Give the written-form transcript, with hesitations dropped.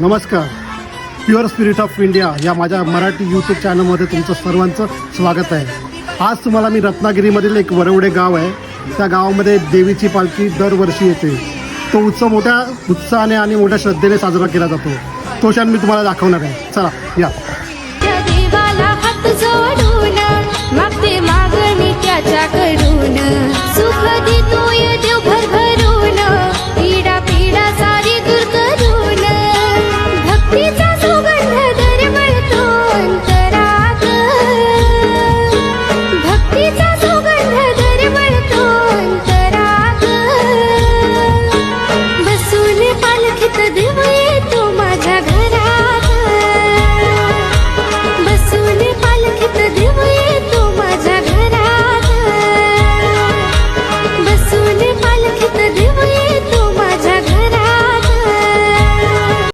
नमस्कार. Pure spirit of India या माझ्या मराठी यूट्यूब चॅनलमध्ये तुमचं सर्वांचं स्वागत आहे. आज तुम्हाला मी रत्नागिरीमधील एक वरवडे गाव आहे, त्या गावामध्ये देवीची पालखी दरवर्षी येते. तो उत्सव मोठ्या उत्साहाने आणि मोठ्या श्रद्धेने साजरा केला जातो. तो क्षण मी तुम्हाला दाखवणार आहे. चला या. देवाला हात जोडून मागते मागणी त्याच्याकडून सुख देतोय